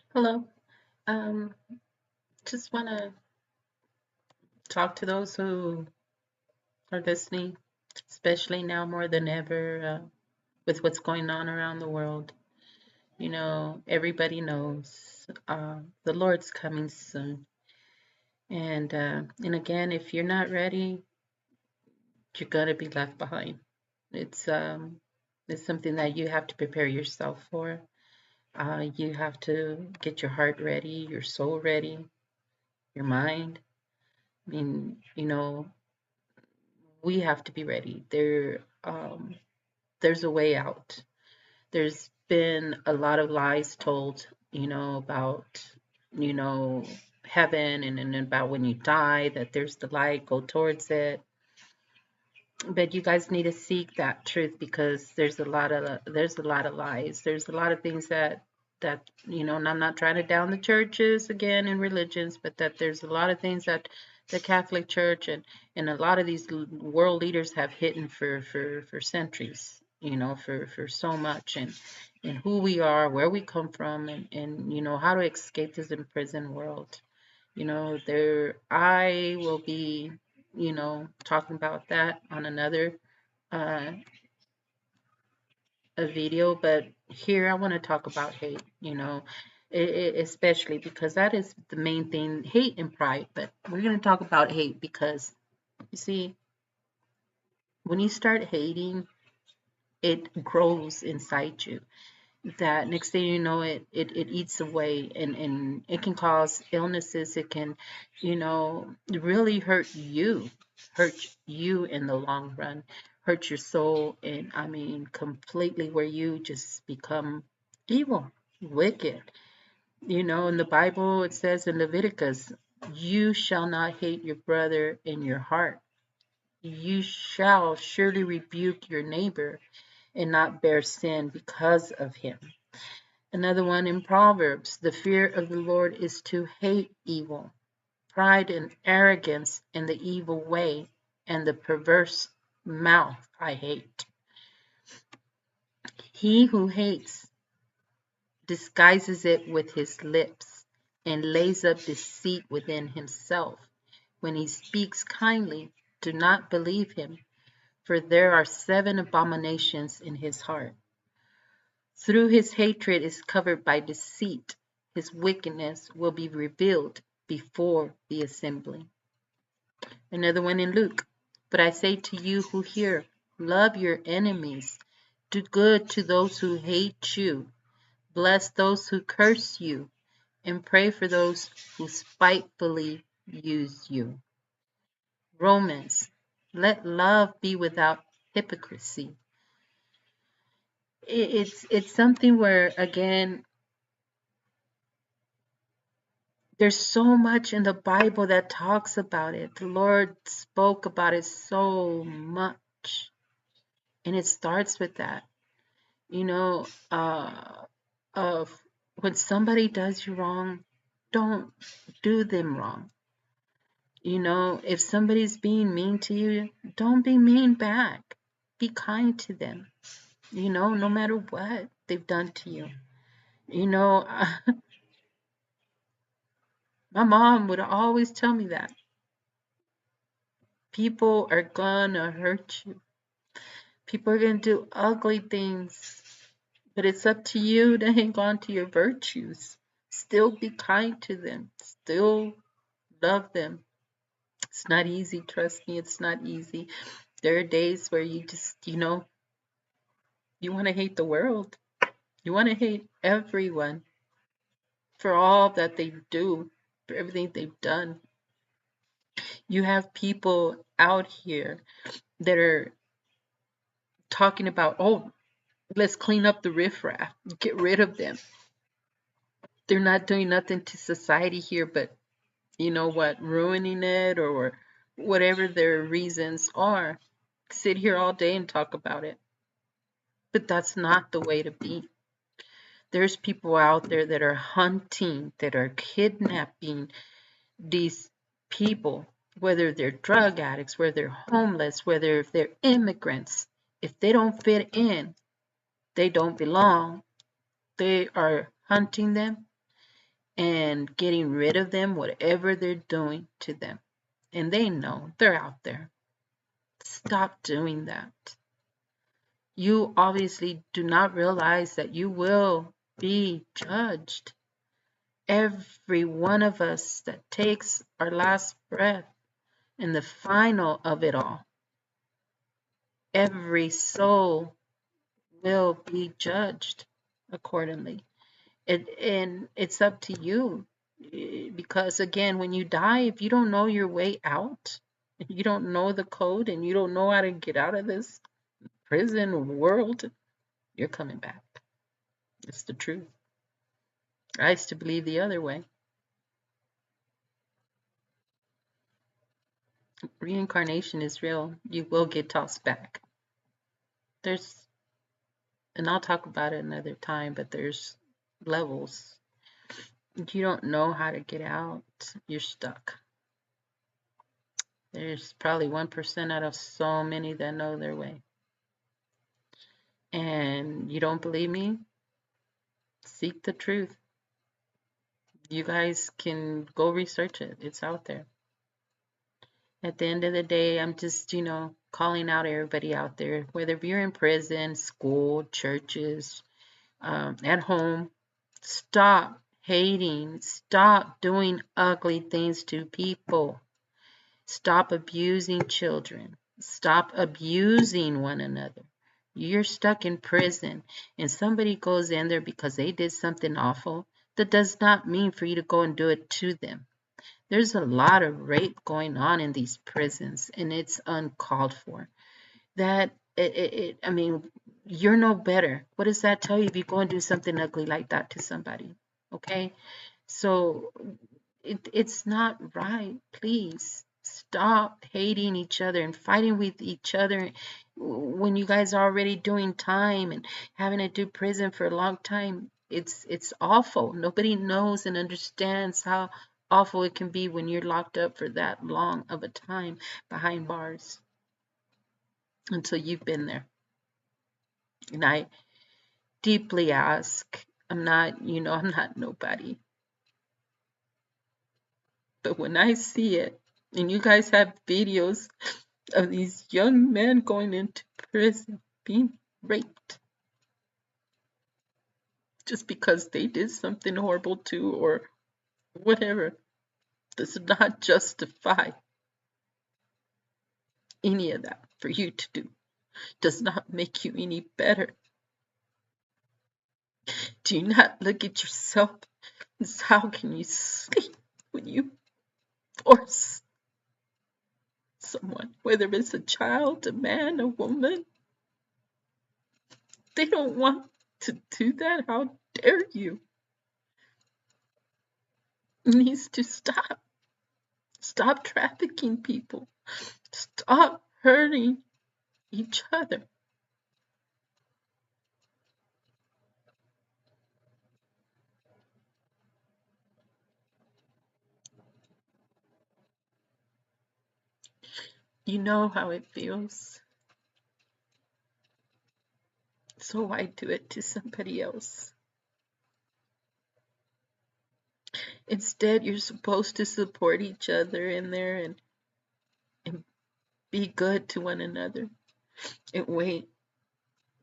Hello. Um, just want to talk to those who are listening, especially now more than ever with what's going on around the world. Everybody knows the Lord's coming soon, and again, if you're not ready, you're gonna be left behind. It's um, it's something that you have to prepare yourself for. You have to get your heart ready, your soul ready, your mind. I mean, we have to be ready. There's a way out. There's been a lot of lies told, about, you know, heaven and about when you die, that there's the light, go towards it. But you guys need to seek that truth because there's a lot of lies. There's a lot of things that, and I'm not trying to down the churches again and religions, but that there's a lot of things that the Catholic Church and a lot of these world leaders have hidden for centuries, for so much and who we are, where we come from, and how to escape this imprisoned world. There I will be, talking about that on another uh, a video, but here I want to talk about hate, especially because that is the main thing, hate and pride. But we're going to talk about hate because you see, when you start hating, it grows inside you. That next thing you know, it eats away and it can cause illnesses. It can, really hurt you in the long run, hurt your soul, and I mean completely where you just become evil, wicked. In the Bible it says in Leviticus, you shall not hate your brother in your heart. You shall surely rebuke your neighbor and not bear sin because of him. Another one in Proverbs, the fear of the Lord is to hate evil, pride and arrogance and the evil way, and the perverse mouth I hate. He who hates disguises it with his lips and lays up deceit within himself. When he speaks kindly, do not believe him, for there are 7 abominations in his heart. Through his hatred is covered by deceit, his wickedness will be revealed before the assembly. Another one in Luke. But I say to you who hear, love your enemies, do good to those who hate you, bless those who curse you, and pray for those who spitefully use you. Romans. Let love be without hypocrisy. It's something where, again, there's so much in the Bible that talks about it. The Lord spoke about it so much. And it starts with that, you know, of when somebody does you wrong, don't do them wrong. If somebody's being mean to you, don't be mean back. Be kind to them, no matter what they've done to you. You know, my mom would always tell me that people are gonna hurt you. People are gonna do ugly things, but it's up to you to hang on to your virtues. Still be kind to them. Still love them. It's not easy, trust me, it's not easy. There are days where you just, you want to hate the world. You want to hate everyone for all that they do, for everything they've done. You have people out here that are talking about, oh, let's clean up the riffraff, get rid of them. They're not doing nothing to society here, but you know what, ruining it or whatever their reasons are. Sit here all day and talk about it. But that's not the way to be. There's people out there that are hunting, that are kidnapping these people, whether they're drug addicts, whether they're homeless, whether if they're immigrants. If they don't fit in, they don't belong. They are hunting them and getting rid of them, whatever they're doing to them. And they know they're out there. Stop doing that. You obviously do not realize that you will be judged. Every one of us that takes our last breath in the final of it all, every soul will be judged accordingly. And it's up to you. Because again, when you die, if you don't know your way out, if you don't know the code and you don't know how to get out of this prison world, you're coming back. It's the truth. I used to believe the other way. Reincarnation is real. You will get tossed back. There's, and I'll talk about it another time, but there's levels. If you don't know how to get out, you're stuck. There's probably 1% out of so many that know their way. And you don't believe me? Seek the truth. You guys can go research it. It's out there. At the end of the day, I'm just, calling out everybody out there, whether you're in prison, school, churches, at home, stop hating. Stop doing ugly things to people. Stop abusing children. Stop abusing one another. You're stuck in prison and somebody goes in there because they did something awful. That does not mean for you to go and do it to them. There's a lot of rape going on in these prisons and it's uncalled for. I mean, you're no better. What does that tell you if you go and do something ugly like that to somebody? Okay? So it's not right. Please stop hating each other and fighting with each other when you guys are already doing time and having to do prison for a long time. It's awful. Nobody knows and understands how awful it can be when you're locked up for that long of a time behind bars until you've been there. And I deeply ask, I'm not nobody. But when I see it, and you guys have videos of these young men going into prison being raped just because they did something horrible too or whatever, does not justify any of that for you to do. Does not make you any better. Do not look at yourself as how can you sleep when you force someone, whether it's a child, a man, a woman. They don't want to do that. How dare you? It needs to stop. Stop trafficking people. Stop hurting each other. You know how it feels. So why do it to somebody else? Instead, you're supposed to support each other in there and be good to one another and wait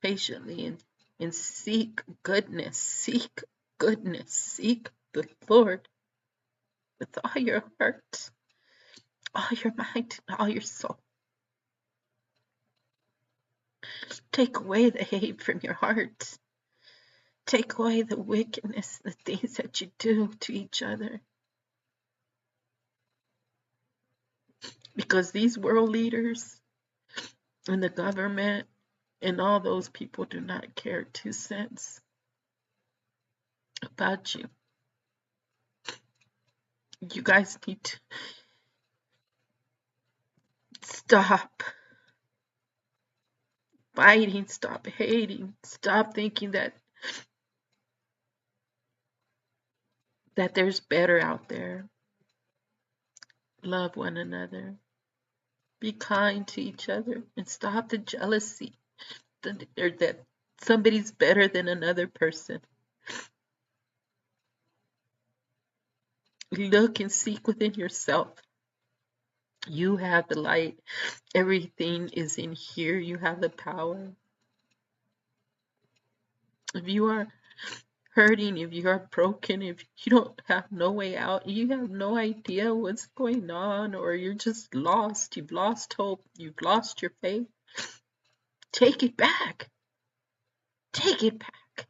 patiently and seek goodness, seek goodness, seek the Lord with all your heart, all your mind, and all your soul. Take away the hate from your heart. Take away the wickedness, the things that you do to each other. Because these world leaders and the government and all those people do not care 2 cents about you. You guys need to stop fighting, stop hating, stop thinking that there's better out there. Love one another. Be kind to each other and stop the jealousy that somebody's better than another person. Look and seek within yourself. You have the light. Everything is in here. You have the power. If you are hurting, if you are broken, if you don't have no way out, you have no idea what's going on, or you're just lost, you've lost hope, you've lost your faith, take it back. Take it back.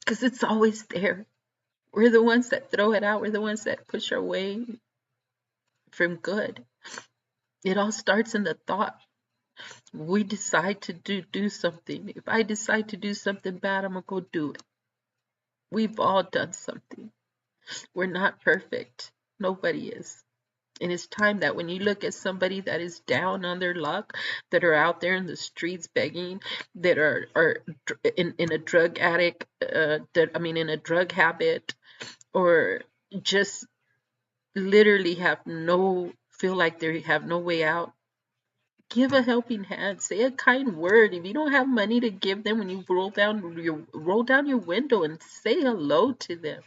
Because it's always there. We're the ones that throw it out. We're the ones that push our way from good. It all starts in the thought. We decide to do something. If I decide to do something bad, I'm going to go do it. We've all done something. We're not perfect. Nobody is. And it's time that when you look at somebody that is down on their luck, that are out there in the streets begging, that are in a drug addict, in a drug habit, or just literally feel like they have no way out, give a helping hand. Say a kind word. If you don't have money to give them, when you roll down your window and say hello to them.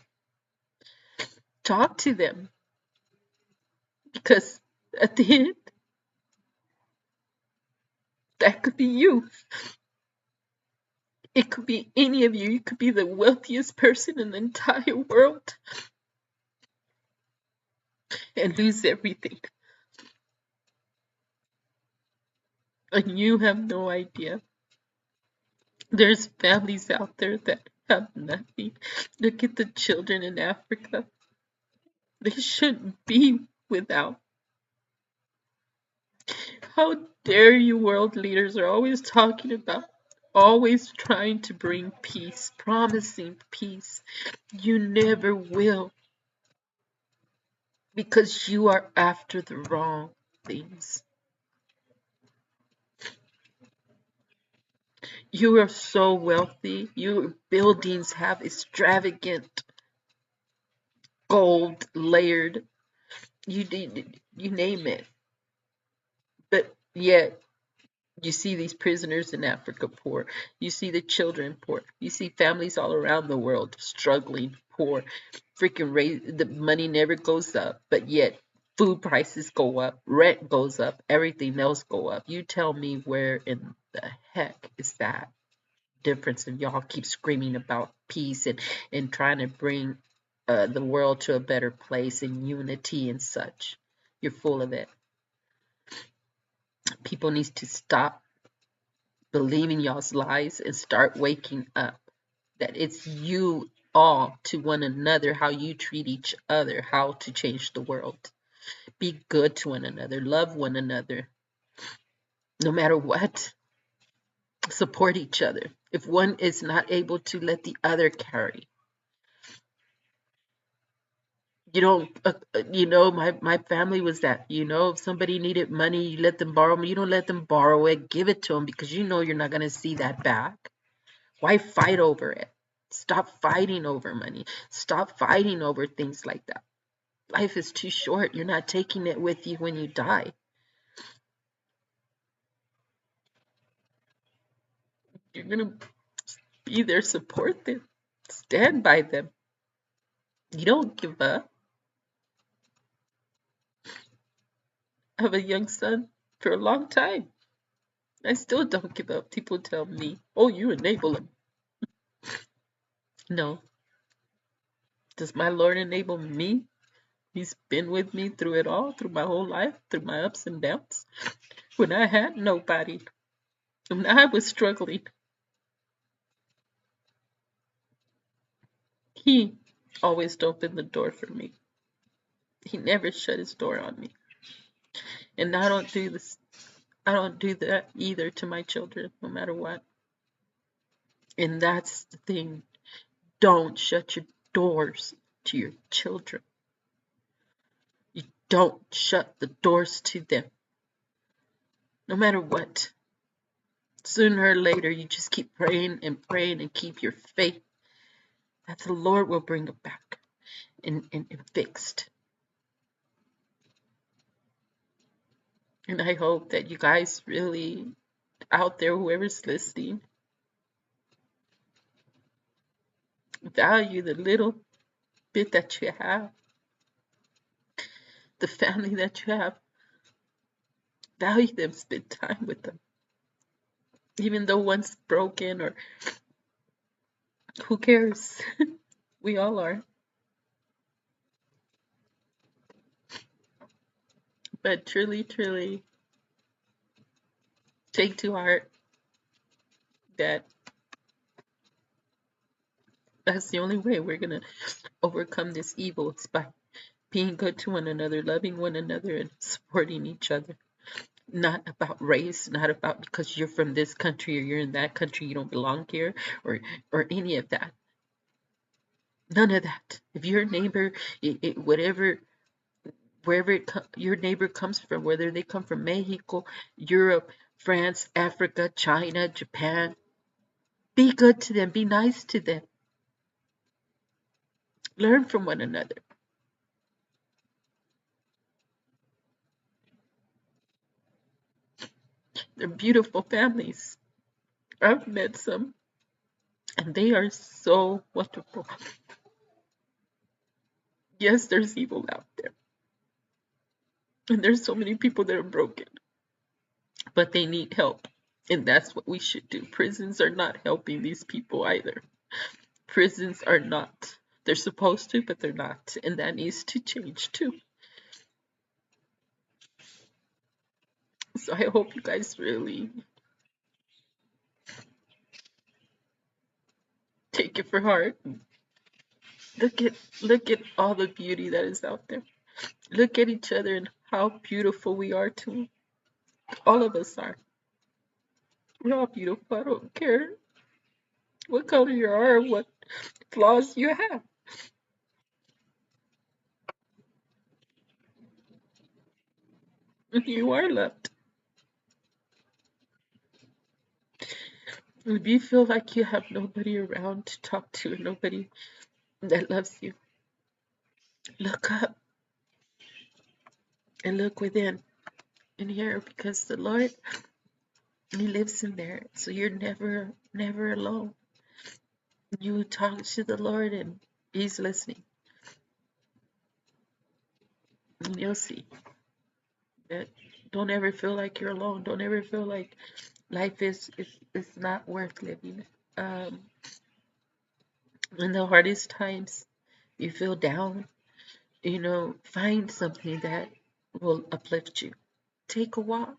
Talk to them. Because at the end, that could be you. It could be any of you. You could be the wealthiest person in the entire world and lose everything. And you have no idea. There's families out there that have nothing. Look at the children in Africa. They shouldn't be without. How dare you world leaders are always talking about, always trying to bring peace, promising peace. You never will, because you are after the wrong things. You are so wealthy. Your buildings have extravagant gold layered. You name it. But yet you see these prisoners in Africa poor. You see the children poor. You see families all around the world struggling, poor. The money never goes up, but yet food prices go up, rent goes up, everything else go up. You tell me where in the heck is that difference if y'all keep screaming about peace and trying to bring the world to a better place and unity and such. You're full of it. People need to stop believing y'all's lies and start waking up. That it's you all to one another, how you treat each other, how to change the world. Be good to one another, love one another, no matter what. Support each other. If one is not able to, let the other carry. You don't, my family was that, if somebody needed money, you let them borrow money. You don't let them borrow it, give it to them, because you know you're not going to see that back. Why fight over it? Stop fighting over money. Stop fighting over things like that. Life is too short. You're not taking it with you when you die. You're going to be there, support them, stand by them. You don't give up. I have a young son for a long time. I still don't give up. People tell me, oh, you enable him. No. Does my Lord enable me? He's been with me through it all, through my whole life, through my ups and downs. When I had nobody, when I was struggling, He always opened the door for me. He never shut his door on me. And I don't do this. I don't do that either to my children, no matter what. And that's the thing. Don't shut your doors to your children. You don't shut the doors to them. No matter what. Sooner or later, you just keep praying and keep your faith that the Lord will bring it back and fixed. And I hope that you guys really out there, whoever's listening, value the little bit that you have, the family that you have. Value them, spend time with them. Even though one's broken, or who cares? We all are. But truly, truly, take to heart that that's the only way we're going to overcome this evil. It's by being good to one another, loving one another, and supporting each other. Not about race, not about because you're from this country or you're in that country, you don't belong here, or any of that. None of that. If your neighbor, whatever, wherever your neighbor comes from, whether they come from Mexico, Europe, France, Africa, China, Japan, be good to them, be nice to them, learn from one another. They're beautiful families. I've met some, and they are so wonderful. Yes, there's evil out there, and there's so many people that are broken, but they need help. And that's what we should do. Prisons are not helping these people either. Prisons are not. They're supposed to, but they're not. And that needs to change too. So I hope you guys really take it for heart. Look at look at all the beauty that is out there. Look at each other and how beautiful we are too. All of us are. We're all beautiful. I don't care what color you are, what flaws you have. You are loved. If you feel like you have nobody around to talk to, or nobody that loves you, look up and look within in here, because the Lord, He lives in there. So you're never, never alone. You talk to the Lord and He's listening. And you'll see that. Don't ever feel like you're alone. Don't ever feel like life is not worth living. Um, in the hardest times, you feel down, find something that will uplift you. Take a walk.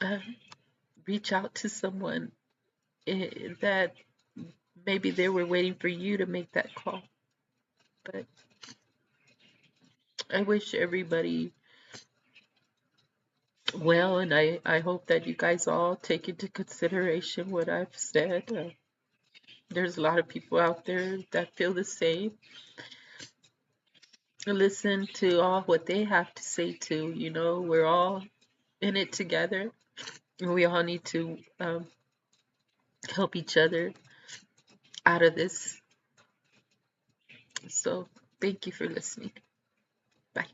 Uh, Reach out to someone that maybe they were waiting for you to make that call. But I wish everybody well, and I hope that you guys all take into consideration what I've said. There's a lot of people out there that feel the same. Listen to all what they have to say too. We're all in it together, and we all need to help each other out of this. So thank you for listening. Bye.